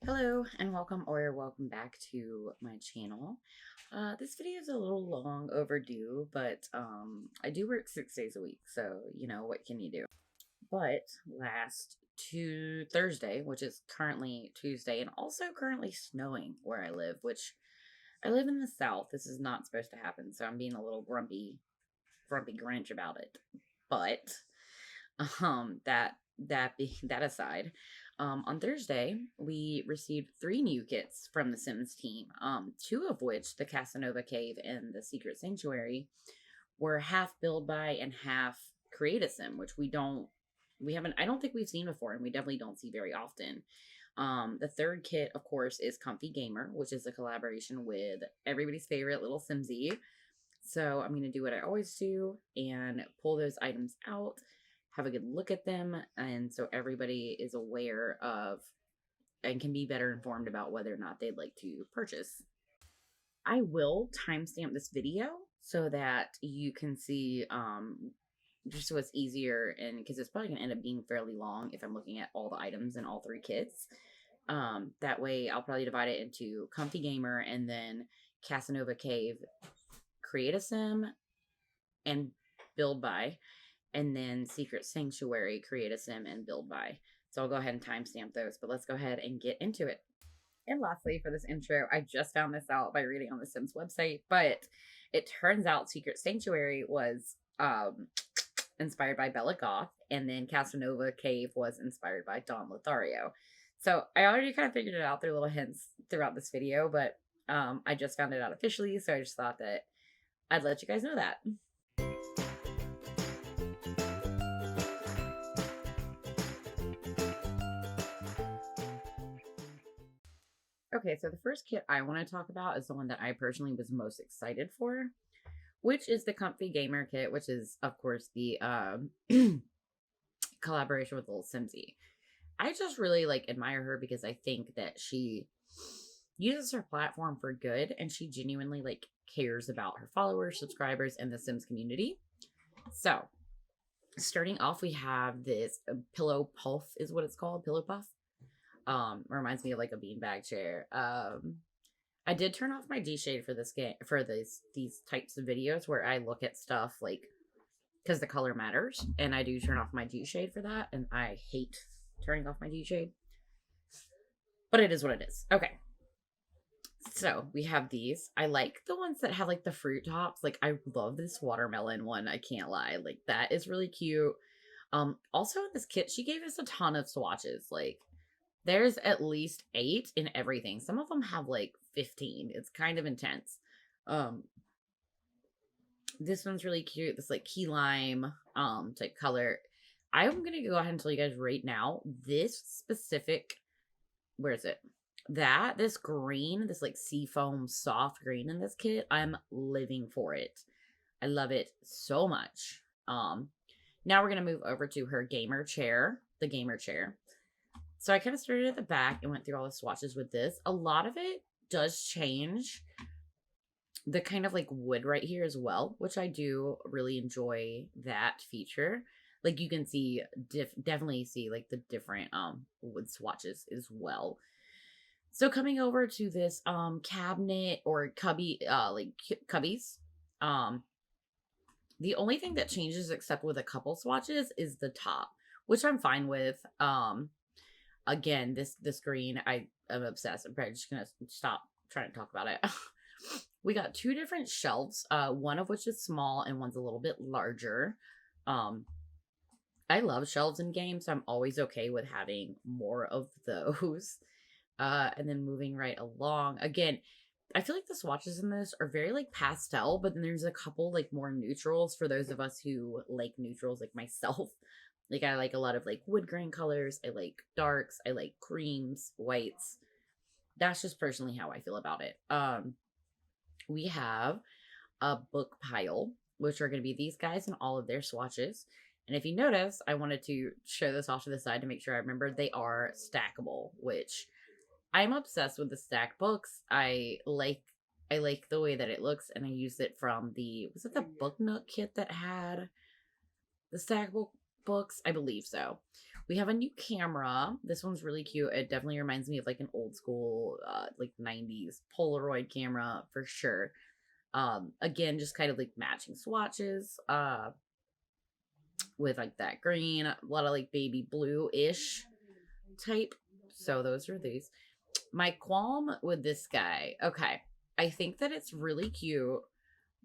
Hello and welcome back to my channel. This video is a little long overdue, but I do work 6 days a week, so what can you do? But last Thursday, which is currently Tuesday, and also currently snowing where I live, which I live in the South. This is not supposed to happen, so I'm being a little grumpy Grinch about it. But that aside, on Thursday we received 3 new kits from the Sims team. Two of which, the Casanova Cave and the Secret Sanctuary, were half build by and half create a sim, which I don't think we've seen before, and we definitely don't see very often. The third kit, of course, is Comfy Gamer, which is a collaboration with everybody's favorite little Simsy. So I'm going to do what I always do and pull those items out, have a good look at them, and so everybody is aware of and can be better informed about whether or not they'd like to purchase. I will timestamp this video so that you can see, just so it's easier, and because it's probably going to end up being fairly long if I'm looking at all the items in all 3 kits. That way I'll probably divide it into Comfy Gamer and then Casanova Cave create a sim and build by, and then Secret Sanctuary create a sim and build by. So I'll go ahead and timestamp those, but let's go ahead and get into it. And lastly, for this intro, I just found this out by reading on the Sims website, but it turns out Secret Sanctuary was inspired by Bella Goth, and then Casanova Cave was inspired by Don Lothario. So I already kind of figured it out through little hints throughout this video, but I just found it out officially, so I just thought that I'd let you guys know that. Okay, so the first kit I want to talk about is the one that I personally was most excited for, which is the Comfy Gamer kit, which is, of course, the collaboration with Little Simsy. I just really admire her because I think that she uses her platform for good, and she genuinely cares about her followers, subscribers, and the Sims community. So, starting off, we have this Pillow Puff is what it's called, Pillow Puff. Reminds me of a beanbag chair. I did turn off my G shade for this game, for these types of videos where I look at stuff because the color matters, and I do turn off my G shade for that, and I hate turning off my G shade, but it is what it is. Okay, so we have these. I like the ones that have the fruit tops. I love this watermelon one, I can't lie. That is really cute. Also in this kit, she gave us a ton of swatches. There's at least 8 in everything. Some of them have 15. It's kind of intense. This one's really cute. This key lime type color. I'm gonna go ahead and tell you guys right now, this specific, where is it? This green, this seafoam soft green in this kit, I'm living for it. I love it so much. Now we're gonna move over to her gamer chair, the gamer chair. So I kind of started at the back and went through all the swatches with this. A lot of it does change the kind of wood right here as well, which I do really enjoy that feature. You can see, definitely see the different wood swatches as well. So coming over to this cabinet or cubby, cubbies, the only thing that changes, except with a couple swatches, is the top, which I'm fine with. Again, this green, I am obsessed. I'm probably just gonna stop trying to talk about it. We got 2 different shelves, one of which is small and one's a little bit larger. I love shelves in games, so I'm always okay with having more of those. And then moving right along, again, I feel the swatches in this are very pastel, but then there's a couple more neutrals for those of us who like neutrals, like myself. I like a lot of wood grain colors. I like darks. I like creams, whites. That's just personally how I feel about it. We have a book pile, which are going to be these guys and all of their swatches. And if you notice, I wanted to show this off to the side to make sure I remember they are stackable, which I'm obsessed with the stack books. I like the way that it looks, and I used it from was it the Book Nook kit that had the stackable books? I believe so. We have a new camera. This one's really cute. It definitely reminds me of like an old school, like 90s Polaroid camera for sure. Again, just kind of like matching swatches, with like that green, a lot of like baby blue-ish type. So those are these. My qualm with this guy. Okay. I think that it's really cute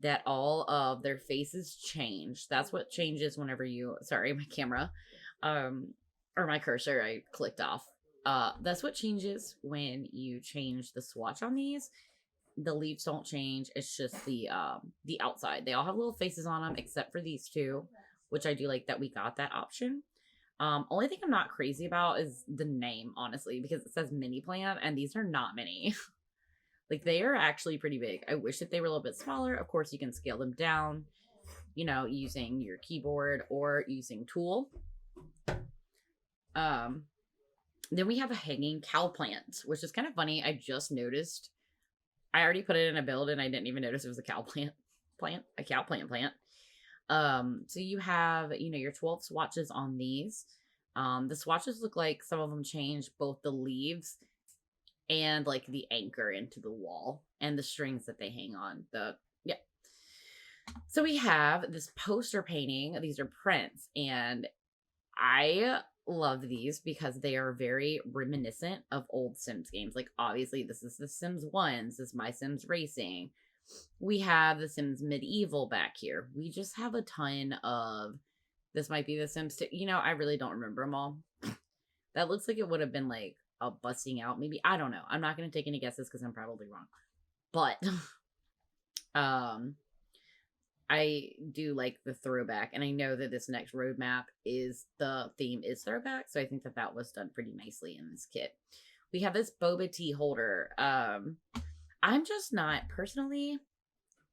that all of their faces change. That's what changes whenever you, sorry, my camera, or my cursor, I clicked off. That's what changes when you change the swatch on these. The leaves don't change. It's just the outside. They all have little faces on them except for these two, which I do like that we got that option. Only thing I'm not crazy about is the name, honestly, because it says mini plant and these are not mini. Like they are actually pretty big. I wish that they were a little bit smaller. Of course, you can scale them down, using your keyboard or using tool. Then we have a hanging cow plant, which is kind of funny. I just noticed. I already put it in a build and I didn't even notice it was a cow plant, a cow plant. So you have, your 12 swatches on these. The swatches look like some of them change both the leaves and like the anchor into the wall and the strings that they hang on. So we have this poster painting. These are prints, and I love these because they are very reminiscent of old Sims games. Like obviously this is the Sims 1, this is My Sims Racing. We have the Sims Medieval back here. We just have a ton of, this might be the Sims 2. I really don't remember them all. That looks like it would have been like a busting out maybe. I don't know. I'm not going to take any guesses because I'm probably wrong. But I do like the throwback, and I know that this next roadmap is the theme is throwback, so I think that that was done pretty nicely in this kit. We have this boba tea holder. I'm just not, personally,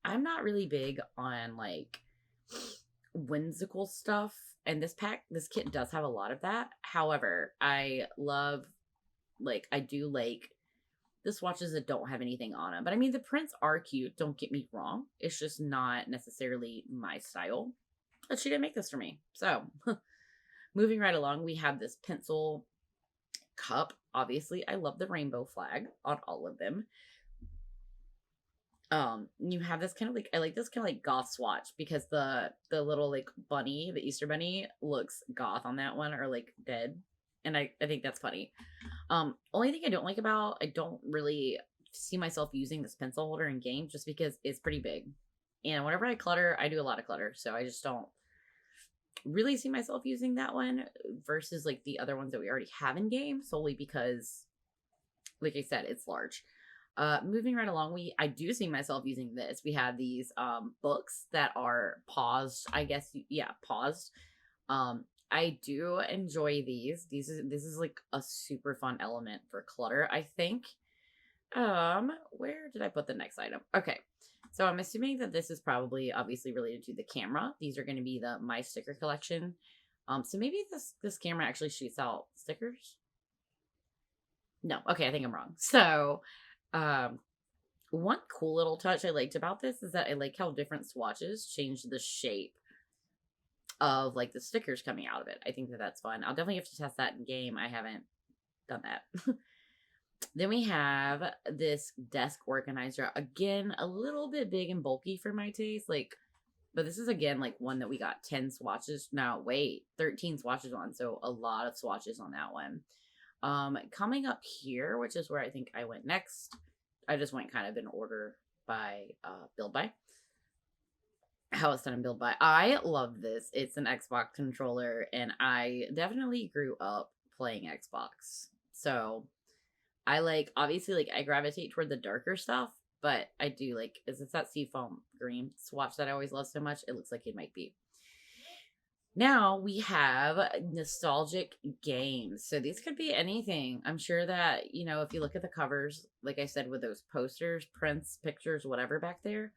I'm not really big on like whimsical stuff, and this kit does have a lot of that. However, I do like the swatches that don't have anything on them. But I mean, the prints are cute, don't get me wrong. It's just not necessarily my style. But she didn't make this for me. So, moving right along, we have this pencil cup. Obviously, I love the rainbow flag on all of them. You have this kind of like, I like this kind of like goth swatch because the little like bunny, the Easter bunny, looks goth on that one, or like dead. And I think that's funny. Only thing I don't like about, I don't really see myself using this pencil holder in game just because it's pretty big. And whenever I clutter, I do a lot of clutter. So I just don't really see myself using that one versus like the other ones that we already have in game, solely because, like I said, it's large. Moving right along, I do see myself using this. We have these books that are paused, I guess. Yeah, paused. I do enjoy these. This is like a super fun element for clutter, I think. Where did I put the next item? Okay. So I'm assuming that this is probably obviously related to the camera. These are going to be the My Sticker collection. So maybe this camera actually shoots out stickers. No. Okay, I think I'm wrong. So, one cool little touch I liked about this is that I like how different swatches change the shape of like the stickers coming out of it. I think that that's fun. I'll definitely have to test that in game. I haven't done that. Then we have this desk organizer. Again, a little bit big and bulky for my taste. But this is again like one that we got 10 swatches. No, wait, 13 swatches on. So a lot of swatches on that one. Coming up here, which is where I think I went next. I just went kind of in order by build by. How it's done in build by. I love this. It's an Xbox controller, and I definitely grew up playing Xbox. So I obviously I gravitate toward the darker stuff, but I do is this that seafoam green swatch that I always love so much? It looks like it might be. Now we have nostalgic games. So these could be anything. I'm sure that, if you look at the covers, like I said, with those posters, prints, pictures, whatever back there,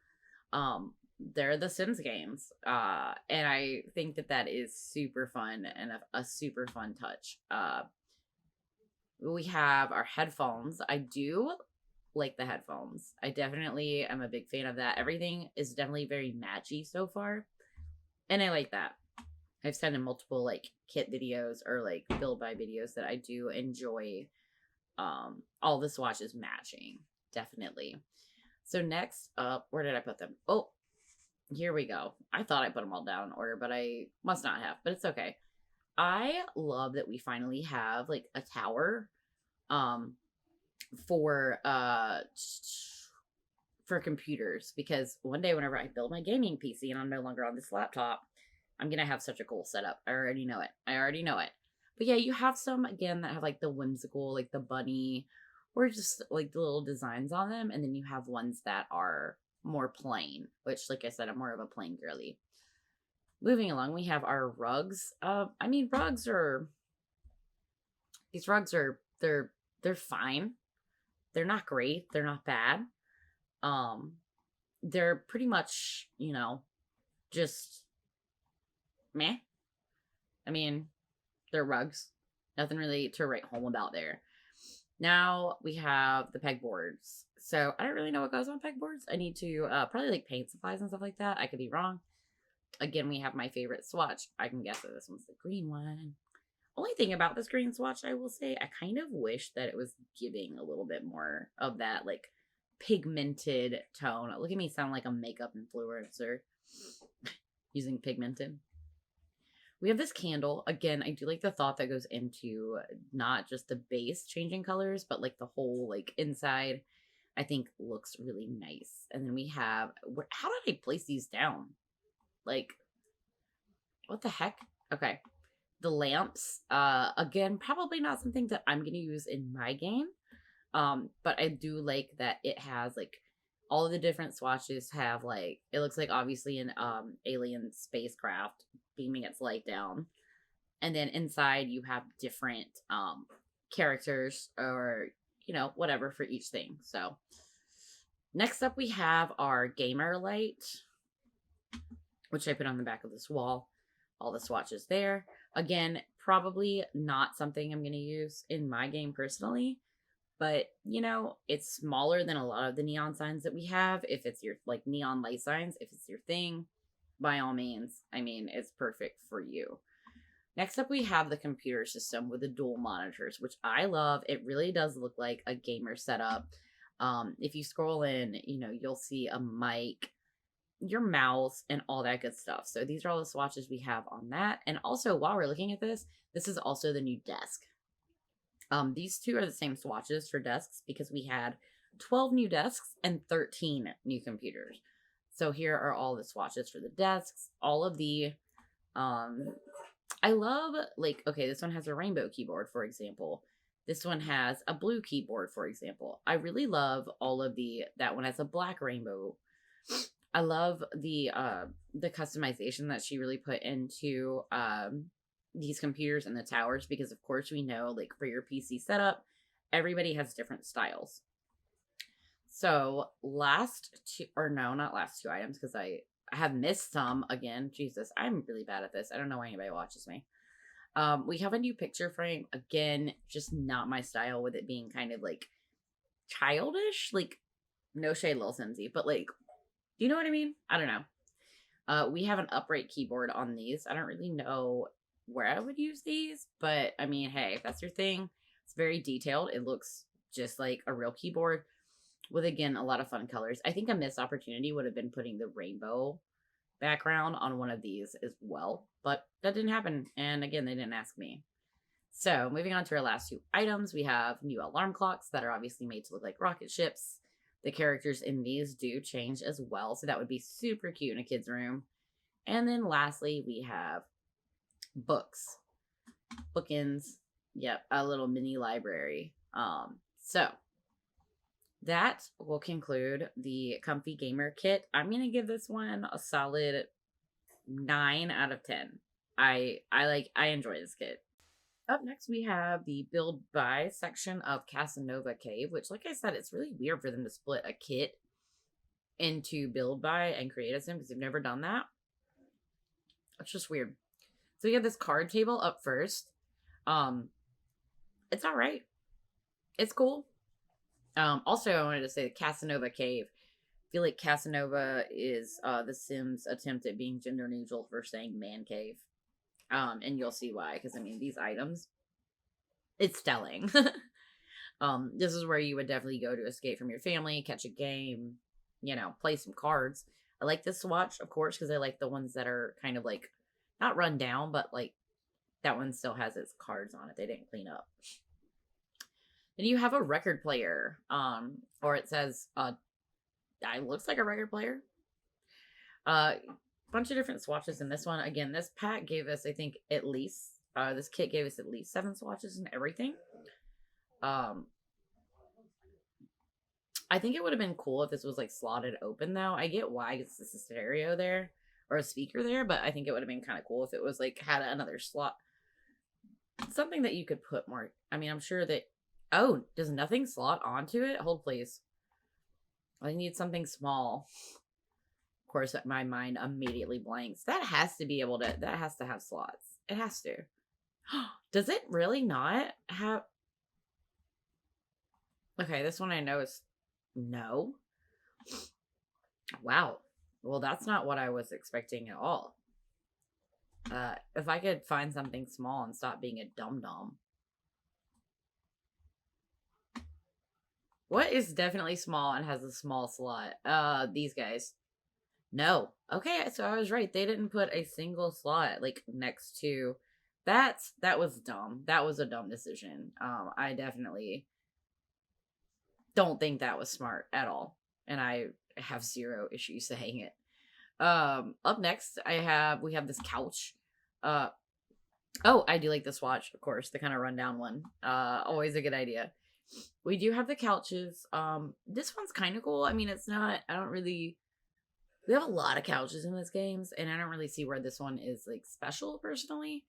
they're the Sims games. And I think that that is super fun and a super fun touch. We have our headphones. I do like the headphones. I definitely am a big fan of that. Everything is definitely very matchy so far. And I like that. I've said in multiple like kit videos or like build by videos that I do enjoy all the swatches matching. Definitely. So next up, where did I put them? Oh, here we go. I thought I put them all down in order, but I must not have, but it's okay. I love that we finally have like a tower um for computers, because one day whenever I build my gaming PC and I'm no longer on this laptop, I'm gonna have such a cool setup. I already know it. But yeah, you have some again that have like the whimsical, like the bunny, or just like the little designs on them, and then you have ones that are more plain, which, like I said, I'm more of a plain girly. Moving along, we have our rugs. I mean, these rugs are they're fine. They're not great. They're not bad. Um, they're pretty much, just meh. I mean, they're rugs. Nothing really to write home about there. Now we have the pegboards. So I don't really know what goes on pegboards. I need to probably like paint supplies and stuff like that. I could be wrong. Again, we have my favorite swatch. I can guess that this one's the green one. Only thing about this green swatch, I will say, I kind of wish that it was giving a little bit more of that like pigmented tone. Look at me sound like a makeup influencer using pigmented. We have this candle. Again, I do like the thought that goes into not just the base changing colors, but like the whole like inside, I think looks really nice. And then we have, how did I place these down? Like, what the heck? Okay. The lamps, again, probably not something that I'm going to use in my game. But I do like that it has like all of the different swatches have like, it looks like obviously an alien spacecraft beaming its light down. And then inside you have different characters or, whatever for each thing. So next up we have our gamer light, which I put on the back of this wall. All the swatches there. Again, probably not something I'm going to use in my game personally. But, it's smaller than a lot of the neon signs that we have. If it's your, like, neon light signs, if it's your thing, by all means, I mean, it's perfect for you. Next up, we have the computer system with the dual monitors, which I love. It really does look like a gamer setup. If you scroll in, you'll see a mic, your mouse, and all that good stuff. So these are all the swatches we have on that. And also, while we're looking at this is also the new desk. These two are the same swatches for desks because we had 12 new desks and 13 new computers. So here are all the swatches for the desks. All of the, I love, like, okay, this one has a rainbow keyboard, for example. This one has a blue keyboard, for example. I really love all of that one has a black rainbow. I love the customization that she really put into, these computers and the towers, because of course we know, like, for your PC setup, everybody has different styles. So not last two items, because I have missed some again. Jesus, I'm really bad at this. I don't know why anybody watches me. We have a new picture frame. Again, just not my style, with it being kind of like childish. Like, no shade, Lil Simsy, but like, do you know what I mean? I don't know. We have an upright keyboard on these. I don't really know where I would use these, but I mean, hey, if that's your thing, it's very detailed. It looks just like a real keyboard with, again, a lot of fun colors. I think a missed opportunity would have been putting the rainbow background on one of these as well, but that didn't happen. And again, they didn't ask me. So moving on to our last two items, we have new alarm clocks that are obviously made to look like rocket ships. The characters in these do change as well, so that would be super cute in a kid's room. And then lastly, we have books, bookends. Yep, a little mini library. So that will conclude the Comfy Gamer kit. I'm gonna give this one a solid 9 out of 10. I enjoy this kit. Up next, we have the build by section of Casanova Cave, which, like I said, it's really weird for them to split a kit into build by and create a sim, because they've never done that. It's just weird. So we have this card table up first. It's all right. It's cool. Also, I wanted to say the Casanova Cave. I feel like Casanova is The Sims' attempt at being gender neutral for saying man cave. And you'll see why, because I mean, these items, it's telling. This is where you would definitely go to escape from your family, catch a game, play some cards. I like this Swatch, of course, because I like the ones that are kind of like not run down, but like that one still has its cards on it. They didn't clean up. Then you have a record player, or it says, it looks like a record player. Bunch of different swatches in this one. Again, this pack gave us, I think, at least, this kit gave us at least 7 swatches and everything. I think it would have been cool if this was like slotted open though. I get why, because it's a stereo there or a speaker there, but I think it would have been kind of cool if it was like had another slot. Something that you could put more. I mean, I'm sure that. Oh, does nothing slot onto it? Hold please. I need something small. Of course, my mind immediately blanks. That has to be able to. That has to have slots. It has to. Does it really not have? Okay, this one I know is no. Wow. Well, that's not what I was expecting at all. If I could find something small and stop being a dum-dum. What is definitely small and has a small slot? These guys. No. Okay, so I was right. They didn't put a single slot like next to that was dumb. That was a dumb decision. I definitely don't think that was smart at all. And I have zero issue saying it. Up next we have this couch. Oh, I do like the swatch, of course, the kind of rundown one. Always a good idea. We do have the couches. This one's kind of cool. I mean, we have a lot of couches in this games, and I don't really see where this one is like special personally.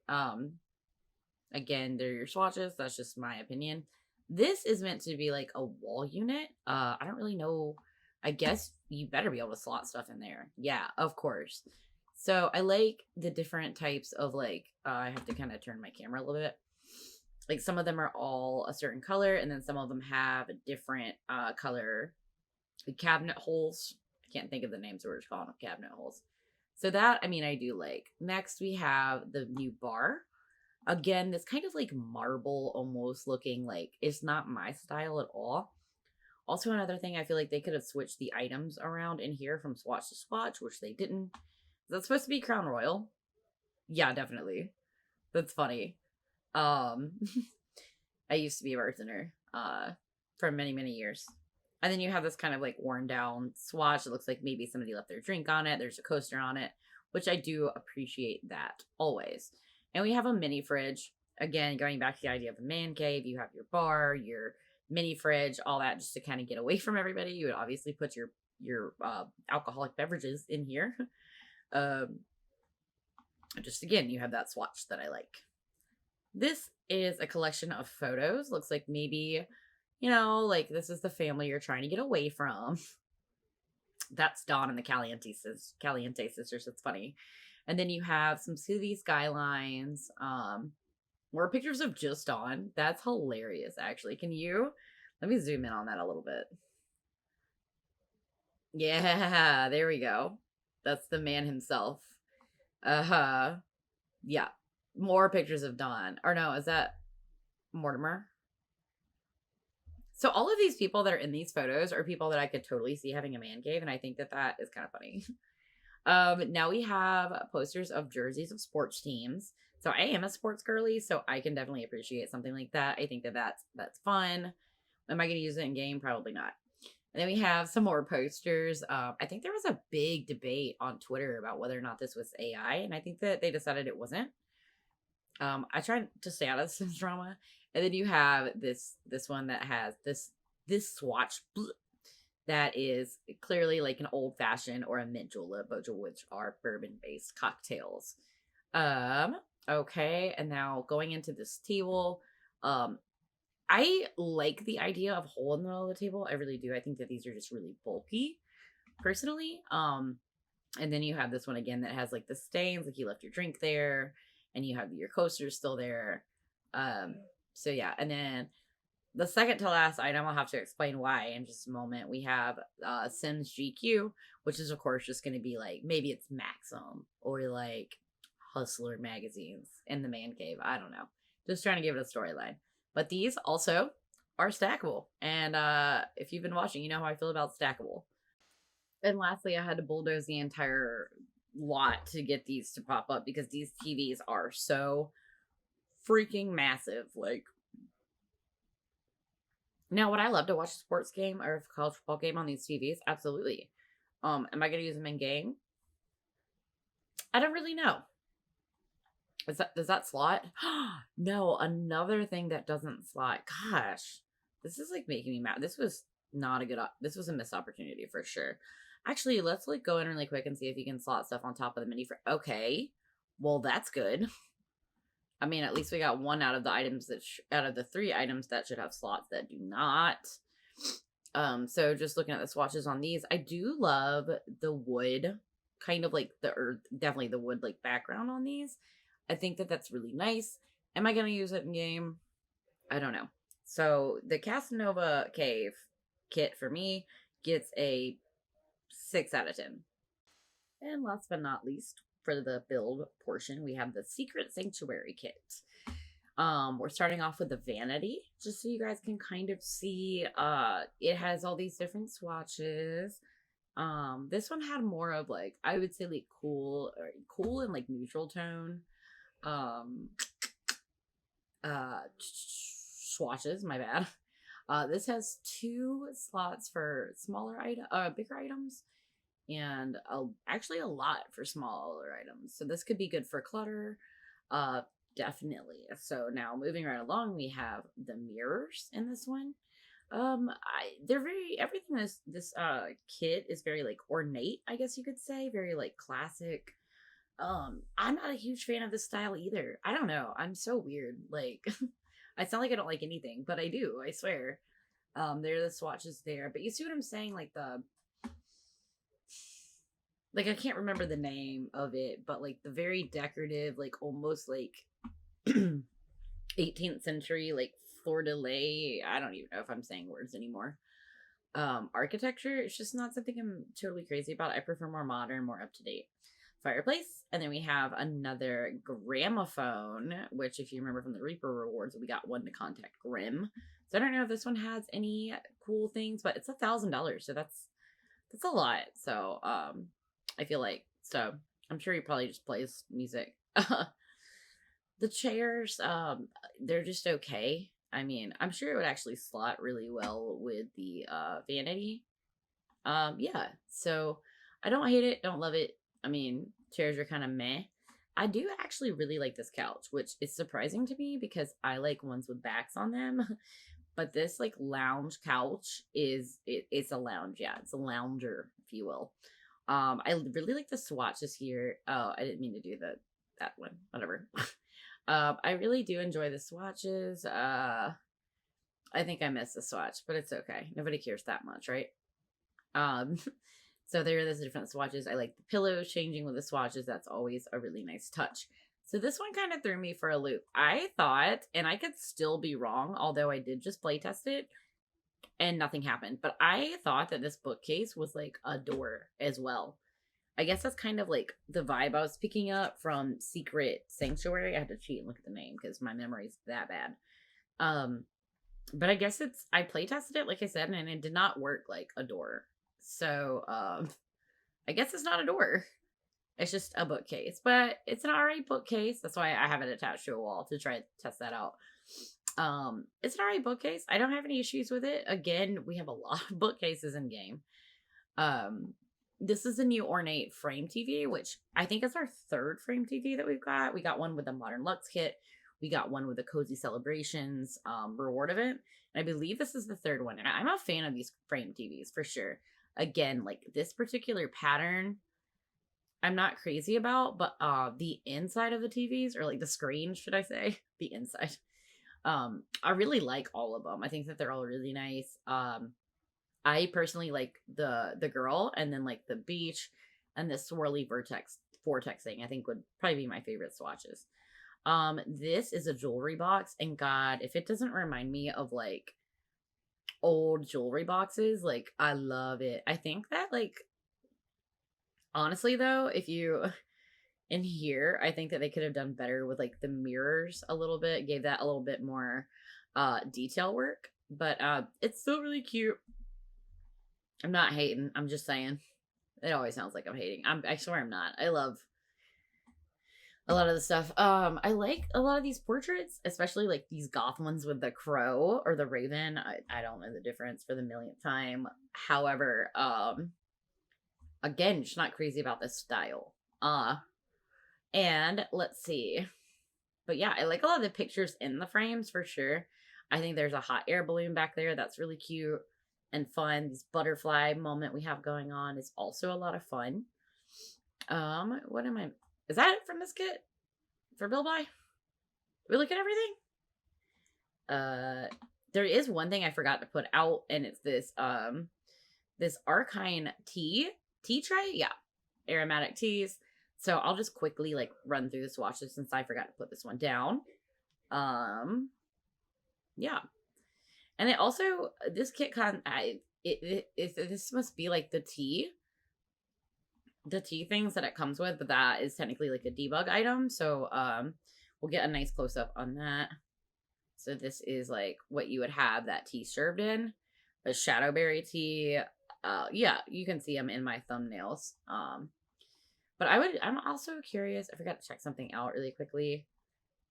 Again, they're your swatches. That's just my opinion. This is meant to be like a wall unit. I don't really know. I guess you better be able to slot stuff in there. Yeah, of course. So I like the different types of like, I have to kind of turn my camera a little bit. Like some of them are all a certain color, and then some of them have a different color cabinet holes. I can't think of the names, so we're just calling them cabinet holes. So that, I mean, I do like. Next, we have the new bar. Again, this kind of like marble almost looking, like it's not my style at all. Also, another thing, I feel like they could have switched the items around in here from swatch to swatch, which they didn't. Is that supposed to be Crown Royal? Yeah, definitely. That's funny. I used to be a bartender for many, many years. And then you have this kind of like worn down swatch. It looks like maybe somebody left their drink on it. There's a coaster on it, which I do appreciate that always. And we have a mini fridge. Again, going back to the idea of a man cave, you have your bar, your mini fridge, all that just to kind of get away from everybody. You would obviously put your alcoholic beverages in here. Just again, you have that swatch that I like. This is a collection of photos. Looks like maybe, like this is the family you're trying to get away from. That's Dawn and the Caliente sisters. It's funny. And then you have some city skylines. More pictures of just Dawn. That's hilarious, actually. Let me zoom in on that a little bit. Yeah, there we go. That's the man himself. Yeah. More pictures of Dawn. Or no, is that Mortimer? So all of these people that are in these photos are people that I could totally see having a man cave, and I think that is kind of funny. Now we have posters of jerseys of sports teams. So I am a sports girly, so I can definitely appreciate something like that. I think that's fun. Am I going to use it in game? Probably not. And then we have some more posters. I think there was a big debate on Twitter about whether or not this was AI, and I think that they decided it wasn't. I tried to stay out of Sims drama. And then you have this one that has this swatch that is clearly like an old fashioned or a mint julep, both of which are bourbon based cocktails. Okay, and now going into this table, I like the idea of a hole in the middle of the table. I really do. I think that these are just really bulky, personally. And then you have this one again that has like the stains, like you left your drink there, and you have your coasters still there. So yeah, and then the second to last item, I'll have to explain why in just a moment. We have Sims GQ, which is of course just going to be like, maybe it's Maxim or like Hustler magazines in the man cave. I don't know. Just trying to give it a storyline. But these also are stackable. And if you've been watching, you know how I feel about stackable. And lastly, I had to bulldoze the entire lot to get these to pop up because these TVs are so freaking massive. Like, now would I love to watch a sports game or a college football game on these TVs? Absolutely. Am I going to use them in game? I don't really know. Does that slot? No, another thing that doesn't slot. Gosh, this is like making me mad. This was not a this was a missed opportunity for sure. Actually, let's like go in really quick and see if you can slot stuff on top of the mini. Okay, well that's good. I mean, at least we got one out of the items out of the 3 items that should have slots that do not. So just looking at the swatches on these, I do love the wood, kind of like definitely the wood like background on these. I think that that's really nice. Am I going to use it in game? I don't know. So the Casanova Cave kit for me gets a 6 out of 10. And last but not least, for the build portion, we have the Secret Sanctuary kit. We're starting off with the vanity, just so you guys can kind of see. It has all these different swatches. This one had more of like, I would say like cool and like neutral tone swatches, my bad. This has 2 slots for bigger items, and actually a lot for smaller items. So this could be good for clutter, definitely. So now moving right along, we have the mirrors in this one. They're everything in this kit is very like ornate, I guess you could say, very like classic. I'm not a huge fan of this style either. I don't know. I'm so weird. Like, I sound like I don't like anything, but I do, I swear. There are the swatches there, but you see what I'm saying? Like I can't remember the name of it, but like the very decorative, like almost like 18th century, like fleur-de-lis. I don't even know if I'm saying words anymore. Architecture, it's just not something I'm totally crazy about. I prefer more modern, more up to date. Fireplace, and then we have another gramophone, which if you remember from the Reaper rewards, we got one to contact Grimm. So I don't know if this one has any cool things, but it's $1,000, so that's a lot. So I feel like, so I'm sure he probably just plays music. The chairs, they're just okay. I mean, I'm sure it would actually slot really well with the vanity. Yeah, so I don't hate it, don't love it. I mean, chairs are kind of meh. I do actually really like this couch, which is surprising to me because I like ones with backs on them. But this like lounge couch it's a lounge. Yeah, it's a lounger, if you will. I really like the swatches here. Oh, I didn't mean to do that one. Whatever. I really do enjoy the swatches. I think I missed the swatch, but it's okay. Nobody cares that much, right? So there are those different swatches. I like the pillows changing with the swatches. That's always a really nice touch. So this one kind of threw me for a loop. I thought, and I could still be wrong, although I did just play test it and nothing happened, but I thought that this bookcase was like a door as well. I guess that's kind of like the vibe I was picking up from Secret Sanctuary. I had to cheat and look at the name because my memory's that bad. But I guess I play tested it, like I said, and it did not work like a door. So, I guess it's not a door. It's just a bookcase, but it's an alright bookcase. That's why I have it attached to a wall to try to test that out. It's an alright bookcase. I don't have any issues with it. Again, we have a lot of bookcases in game. This is a new ornate frame TV, which I think is our 3rd frame TV that we've got. We got one with a Modern Lux kit. We got one with a Cozy Celebrations reward event. And I believe this is the 3rd one. And I'm a fan of these frame TVs for sure. Again, like this particular pattern, I'm not crazy about, but the inside of the TVs, or like the screen, should I say, the inside. I really like all of them. I think that they're all really nice. I personally like the girl, and then like the beach and the swirly vortex thing. I think would probably be my favorite swatches. This is a jewelry box, and God, if it doesn't remind me of like old jewelry boxes, like I love it. I think that like honestly though, if you in here, I think that they could have done better with like the mirrors a little bit, gave that a little bit more detail work. But it's still really cute. I'm not hating. I'm just saying. It always sounds like I'm hating. I swear I'm not. I love a lot of the stuff. I like a lot of these portraits, especially like these goth ones with the crow or the raven. I don't know the difference for the millionth time. However, again, just not crazy about this style. And let's see. But yeah, I like a lot of the pictures in the frames for sure. I think there's a hot air balloon back there that's really cute and fun. This butterfly moment we have going on is also a lot of fun. What am I? Is that it from this kit for Bill Buy? We look at everything. There is one thing I forgot to put out, and it's this this Archine tea tray. Yeah, aromatic teas. So I'll just quickly like run through the swatches since I forgot to put this one down. Yeah. And it also, this kit this must be like the tea things that it comes with, but that is technically like a debug item. So we'll get a nice close up on that. So this is like what you would have that tea served in, a shadowberry tea. Yeah, you can see them in my thumbnails. But I'm also curious, I forgot to check something out really quickly.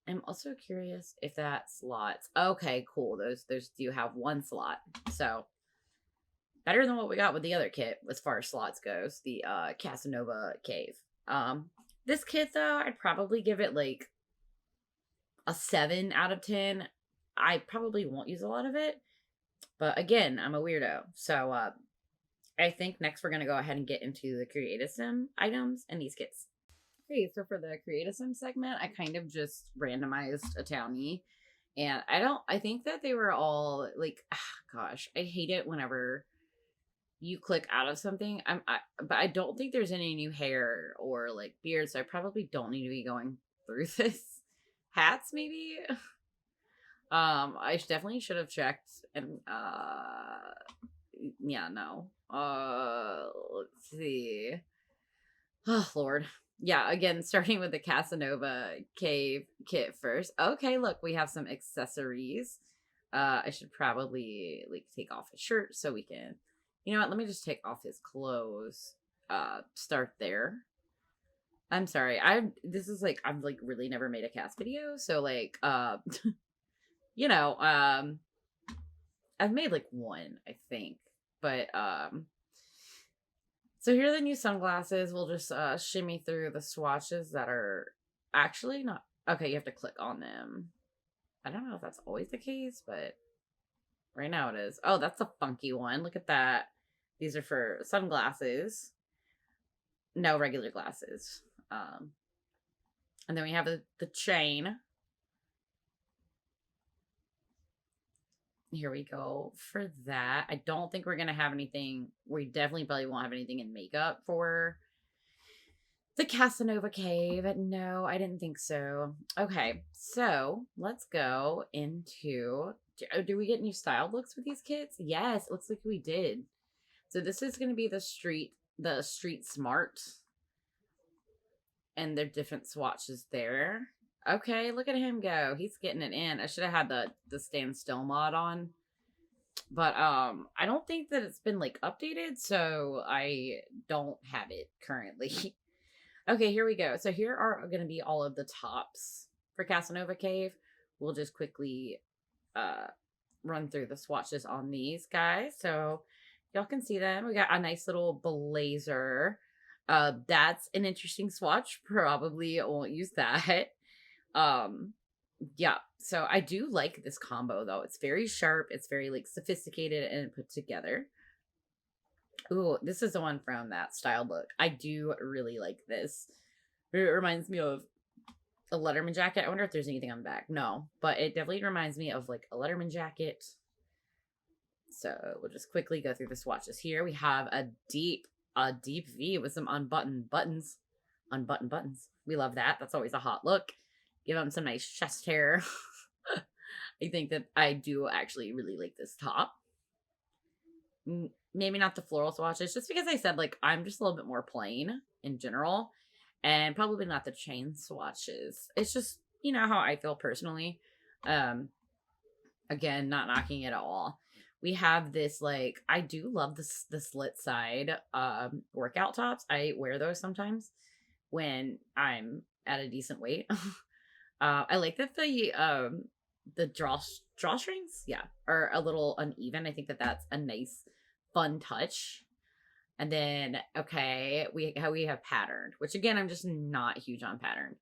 I'm also curious if that slots. Okay, cool. Those do have one slot. So better than what we got with the other kit as far as slots goes, the Casanova Cave. This kit though, I'd probably give it like a 7 out of 10. I probably won't use a lot of it. But again, I'm a weirdo. So I think next we're going to go ahead and get into the Creative Sim items and these kits. Okay, so for the Creative Sim segment, I kind of just randomized a townie. And I think that they were all like, gosh, I hate it whenever you click out of something. But I don't think there's any new hair or like beard, so I probably don't need to be going through this. Hats, maybe? I definitely should have checked and, yeah, no. Let's see. Oh, Lord. Yeah, again, starting with the Casanova Cave kit first. Okay, look, we have some accessories. I should probably, like, take off his shirt so we can... You know what? Let me just take off his clothes. Start there. I'm sorry. I've like, really never made a cast video, so, like, you know, I've made, like, one, I think. But, so here are the new sunglasses. We'll just shimmy through the swatches that are actually not... Okay, you have to click on them. I don't know if that's always the case, but right now it is. Oh, that's a funky one. Look at that. These are for sunglasses. No, regular glasses. And then we have the chain. Here we go for that. I don't think we're going to have anything. We definitely probably won't have anything in makeup for the Casanova Cave. No, I didn't think so. Okay, so let's go into... Do we get new styled looks with these kits? Yes, it looks like we did. So this is going to be the Street Smart. And their different swatches there. Okay, look at him go. He's getting it in. I should have had the stand still mod on. But I don't think that it's been like updated, so I don't have it currently. Okay, here we go. So here are going to be all of the tops for Casanova Cave. We'll just quickly run through the swatches on these guys. So y'all can see them. We got a nice little blazer. That's an interesting swatch. Probably won't use that. Yeah, so I do like this combo though. It's very sharp, it's very like sophisticated and put together. Ooh, this is the one from that styled look. I do really like this. It reminds me of a Letterman jacket. I wonder if there's anything on the back. No, but it definitely reminds me of like a Letterman jacket. So we'll just quickly go through the swatches here. We have a deep V with some unbuttoned buttons. Unbuttoned buttons. We love that. That's always a hot look. Give them some nice chest hair. I think that I do actually really like this top. Maybe not the floral swatches, just because I said, like, I'm just a little bit more plain in general. and probably not the chain swatches. It's just, you know, how I feel personally. Um, Again, not knocking it at all. We have this, like, I do love this the slit side workout tops. I wear those sometimes when I'm at a decent weight. I like that the drawstrings, yeah, are a little uneven. I think that that's a nice fun touch. And then okay, we have patterned, which again I'm just not huge on patterned.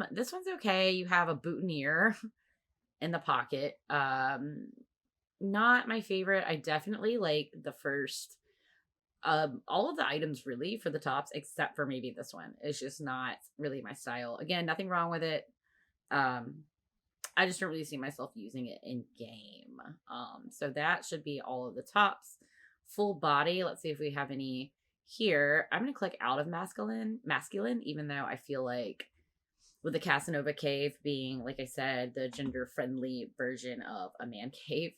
This one's okay. You have a boutonniere in the pocket. Not my favorite. I definitely like the first all of the items really for the tops except for maybe this one. It's just not really my style. Again, nothing wrong with it. Um I just don't really see myself using it in game. So that should be all of the tops. Full body. Let's see if we have any here. I'm gonna click out of masculine, even though I feel like with the Casanova Cave being, like I said, the gender friendly version of a man cave.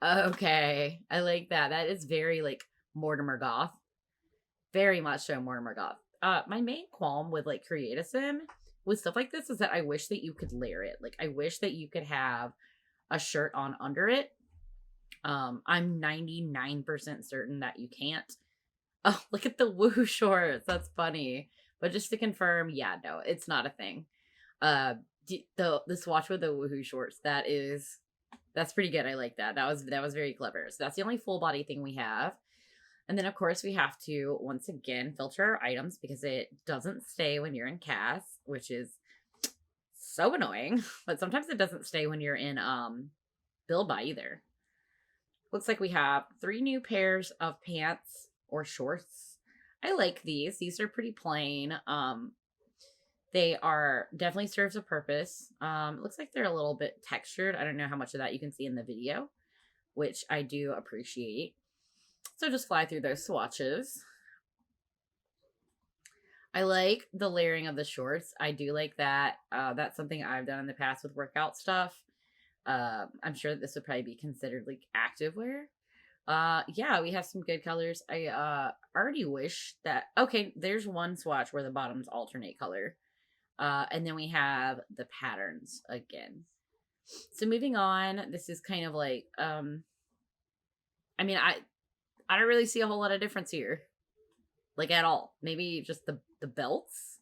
Okay, I like that. That is very like Mortimer Goth. Very much so Mortimer Goth. My main qualm with like Creatism with stuff like this is that I wish that you could layer it. Like I wish that you could have a shirt on under it. I'm 99% certain that you can't. Oh, look at the woohoo shorts. That's funny. But just to confirm, yeah, no, it's not a thing. The swatch with the woohoo shorts, that's pretty good. I like that. That was very clever. So that's the only full body thing we have. And then of course we have to once again filter our items because it doesn't stay when you're in CAS, which is so annoying. But sometimes it doesn't stay when you're in build by either. Looks like we have 3 new pairs of pants or shorts. I like these. These are pretty plain. They are definitely serves a purpose. Looks like they're a little bit textured. I don't know how much of that you can see in the video, which I do appreciate. So just fly through those swatches. I like the layering of the shorts. I do like that. That's something I've done in the past with workout stuff. I'm sure that this would probably be considered like activewear. Yeah, we have some good colors. I already wish that okay, there's one swatch where the bottoms alternate color. And then we have the patterns again. So moving on, this is kind of like I mean, I don't really see a whole lot of difference here. Like at all. Maybe just the belts.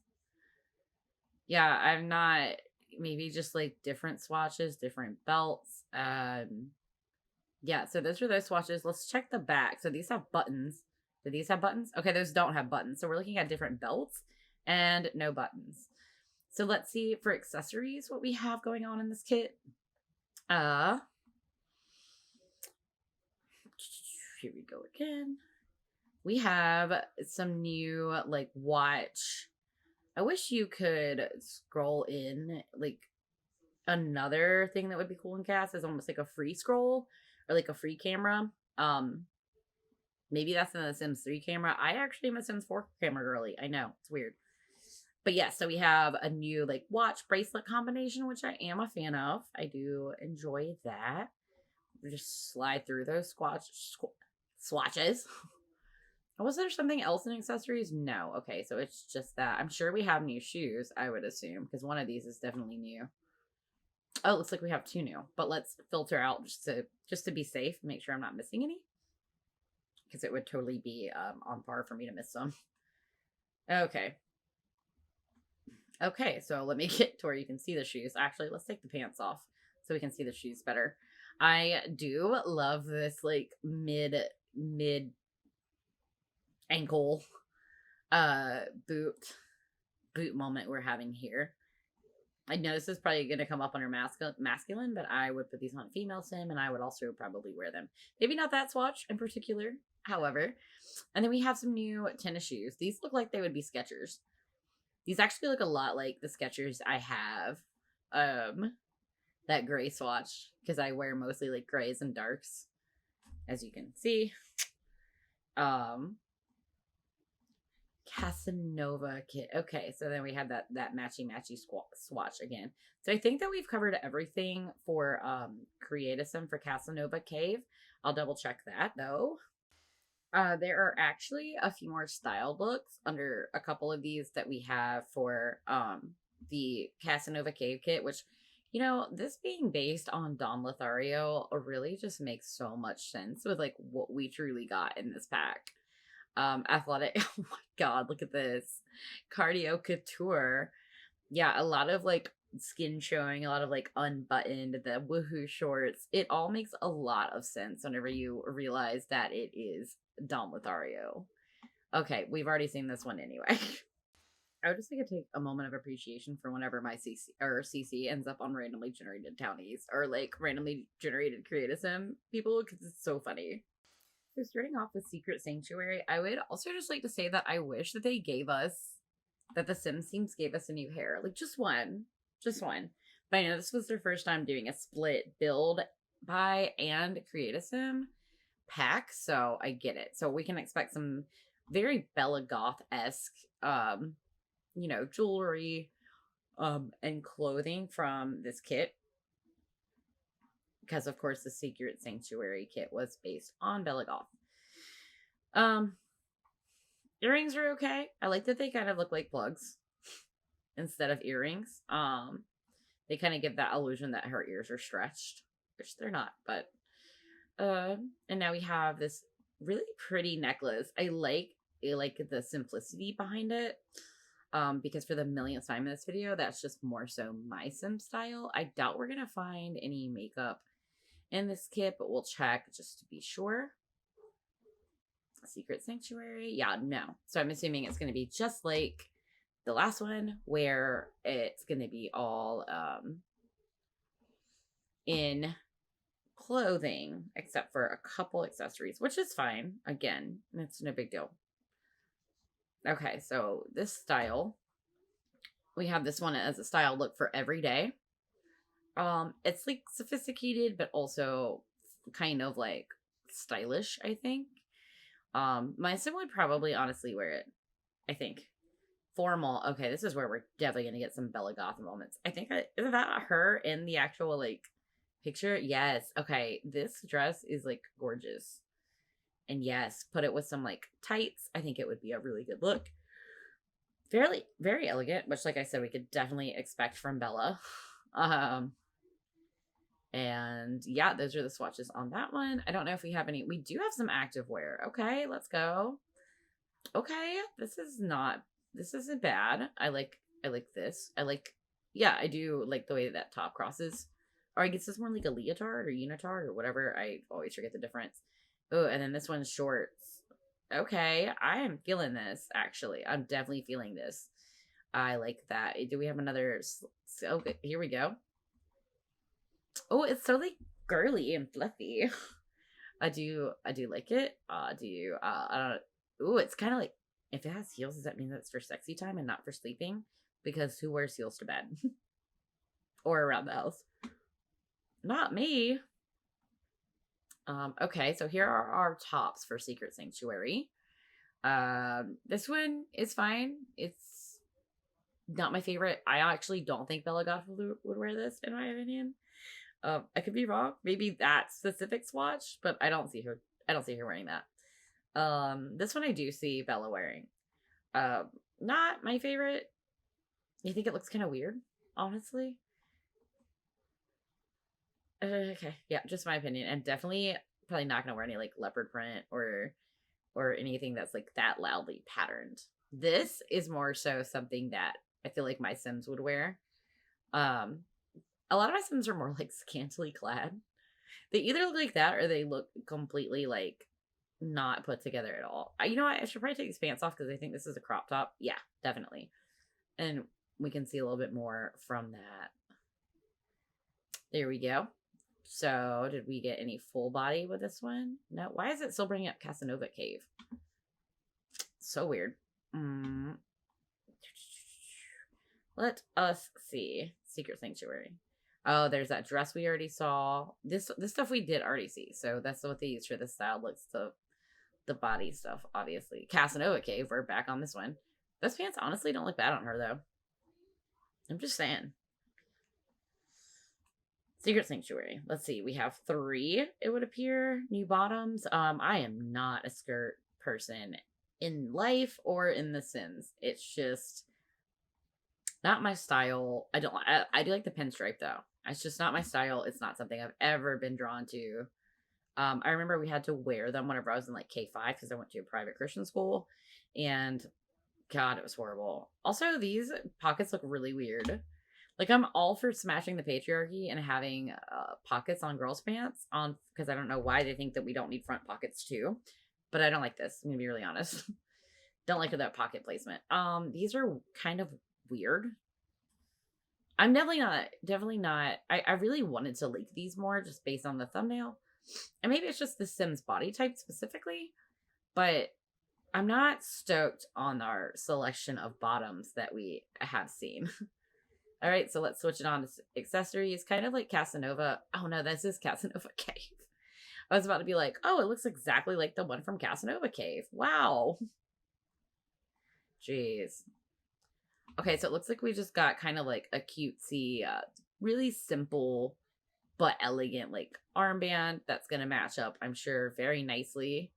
Yeah, I'm not maybe just like different swatches, different belts. Yeah, so those are those swatches. Let's check the back. So these have buttons. Do these have buttons? Okay, those don't have buttons. So we're looking at different belts and no buttons. So let's see for accessories what we have going on in this kit. Here we go again. We have some new like watch. I wish you could scroll in like another thing that would be cool in CAS is almost like a free scroll or like a free camera. Maybe that's in the Sims 3 camera. I actually am a Sims 4 camera girly. I know, it's weird. But yeah, so we have a new like watch bracelet combination, which I am a fan of. I do enjoy that. We just slide through those swatches. Was there something else in accessories? No. Okay, so it's just that. I'm sure we have new shoes, I would assume, because one of these is definitely new. Oh, it looks like we have 2 new. But let's filter out just to be safe, make sure I'm not missing any. Because it would totally be on par for me to miss some. Okay. Okay, so let me get to where you can see the shoes. Actually, let's take the pants off so we can see the shoes better. I do love this like mid ankle boot moment we're having here. I know this is probably going to come up under masculine, but I would put these on female sim and I would also probably wear them. Maybe not that swatch in particular, however. And then we have some new tennis shoes. These look like they would be Skechers. These actually look a lot like the Skechers I have. That gray swatch, because I wear mostly like grays and darks, as you can see. Casanova kit. Okay, so then we have that matchy swatch again. So I think that we've covered everything for Creatism for Casanova Cave. I'll double check that though. There are actually a few more styled looks under a couple of these that we have for the Casanova Cave kit, which, you know, this being based on Don Lothario really just makes so much sense with like what we truly got in this pack. Athletic, oh my god, look at this. Cardio couture. Yeah, a lot of like skin showing, a lot of like unbuttoned, the woohoo shorts. It all makes a lot of sense whenever you realize that it is Dom Lothario. Okay, we've already seen this one anyway. I would just like to take a moment of appreciation for whenever my CC ends up on randomly generated townies or like randomly generated creatism people because it's so funny. So starting off with Secret Sanctuary, I would also just like to say that I wish that that the Sims teams gave us a new hair, like just one. But I know this was their first time doing a split build by and create a sim pack, so I get it. So we can expect some very Bella Goth-esque jewelry and clothing from this kit. Because of course the Secret Sanctuary kit was based on Bella Goth. Earrings are okay. I like that they kind of look like plugs instead of earrings. They kind of give that illusion that her ears are stretched, which they're not, but and now we have this really pretty necklace. I like the simplicity behind it. Because for the millionth time in this video, that's just more so my sim style. I doubt we're gonna find any makeup in this kit, but we'll check just to be sure. Secret Sanctuary, yeah, no. So I'm assuming it's gonna be just like the last one, where it's gonna be all in clothing, except for a couple accessories, which is fine. Again, it's no big deal. Okay, so this style, we have this one as a style look for every day. It's like sophisticated, but also kind of like stylish, I think. My sim would probably honestly wear it, I think. Formal. Okay, this is where we're definitely gonna get some Bella Goth moments. I think isn't that her in the actual like picture? Yes. Okay, this dress is like gorgeous. And yes, put it with some like tights. I think it would be a really good look. Very elegant, which like I said, we could definitely expect from Bella. And yeah, those are the swatches on that one. I don't know if we have any. We do have some active wear. Okay, let's go. Okay, this isn't bad. I like this. Yeah, I do like the way that top crosses. Or I guess it's more like a leotard or unitard or whatever. I always forget the difference. Oh, and then this one's shorts. Okay, I am feeling this, actually. I'm definitely feeling this. I like that. Do we have another? Okay, here we go. Oh, it's so like girly and fluffy. I do like it. I don't. Ooh, it's kind of like, if it has heels, does that mean that it's for sexy time and not for sleeping? Because who wears heels to bed or around the house? Not me. Okay, so here are our tops for Secret Sanctuary. This one is fine. It's not my favorite. I actually don't think Bella Goth would wear this, in my opinion. I could be wrong. Maybe that specific swatch, but I don't see her wearing that. This one I do see Bella wearing. Not my favorite. I think it looks kind of weird, honestly. Okay, yeah, just my opinion, and definitely probably not gonna wear any like leopard print or anything that's like that loudly patterned. This is more so something that I feel like my Sims would wear. A lot of my Sims are more like scantily clad. They either look like that or they look completely like not put together at all. You know what? I should probably take these pants off because I think this is a crop top. Yeah, definitely. And we can see a little bit more from that. There we go. So, did we get any full body with this one? No. Why is it still bringing up Casanova Cave? So weird. Let us see. Secret Sanctuary. Oh, there's that dress we already saw. This stuff we did already see. So that's what they use for this style looks to the body stuff, obviously. Casanova Cave, we're back on this one. Those pants honestly don't look bad on her, though. I'm just saying. Secret Sanctuary. Let's see. We have 3, it would appear, new bottoms. I am not a skirt person in life or in The Sims. It's just not my style. I do like the pinstripe though. It's just not my style. It's not something I've ever been drawn to. I remember we had to wear them whenever I was in like K5 because I went to a private Christian school, and God, it was horrible. Also, these pockets look really weird. Like, I'm all for smashing the patriarchy and having pockets on girls' pants on, because I don't know why they think that we don't need front pockets too. But I don't like this. I'm gonna be really honest. Don't like that pocket placement. These are kind of weird. I'm definitely not. I really wanted to leak these more just based on the thumbnail. And maybe it's just the Sims body type specifically, but I'm not stoked on our selection of bottoms that we have seen. All right, so let's switch it on to accessories. Kind of like Casanova. Oh no, this is Casanova Cave. I was about to be like, oh, it looks exactly like the one from Casanova Cave. Wow. Jeez. Okay, so it looks like we just got kind of like a cutesy, really simple but elegant like armband that's going to match up, I'm sure, very nicely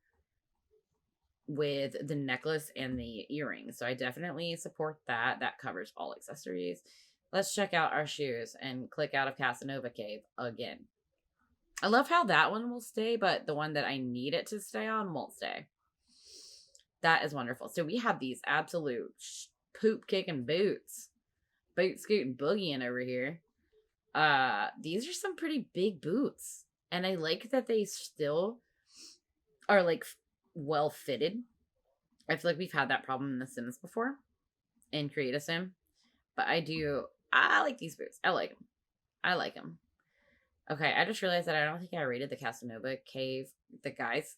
with the necklace and the earrings. So I definitely support that. That covers all accessories. Let's check out our shoes and click out of Casanova Cave again. I love how that one will stay, but the one that I need it to stay on won't stay. That is wonderful. So we have these absolute poop kicking boots. Boot scooting boogieing over here. These are some pretty big boots. And I like that they still are like well fitted. I feel like we've had that problem in The Sims before. In Create a Sim. But I like these boots. I like them. I like them. Okay, I just realized that I don't think I rated the Casanova Cave, the guys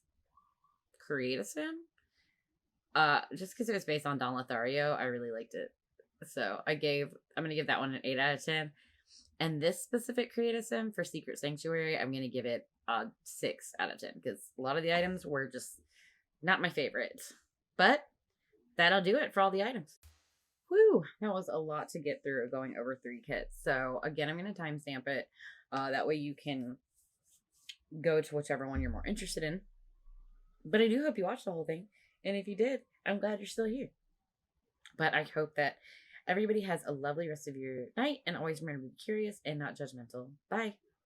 Create a Sim. Just because it was based on Don Lothario, I really liked it. So I'm gonna give that one an 8 out of 10. And this specific Create a Sim for Secret Sanctuary, I'm gonna give it a 6 out of 10 because a lot of the items were just not my favorites. But that'll do it for all the items. Whew, that was a lot to get through going over 3 kits. So again, I'm gonna timestamp it. That way you can go to whichever one you're more interested in. But I do hope you watched the whole thing. And if you did, I'm glad you're still here. But I hope that everybody has a lovely rest of your night, and always remember to be curious and not judgmental. Bye.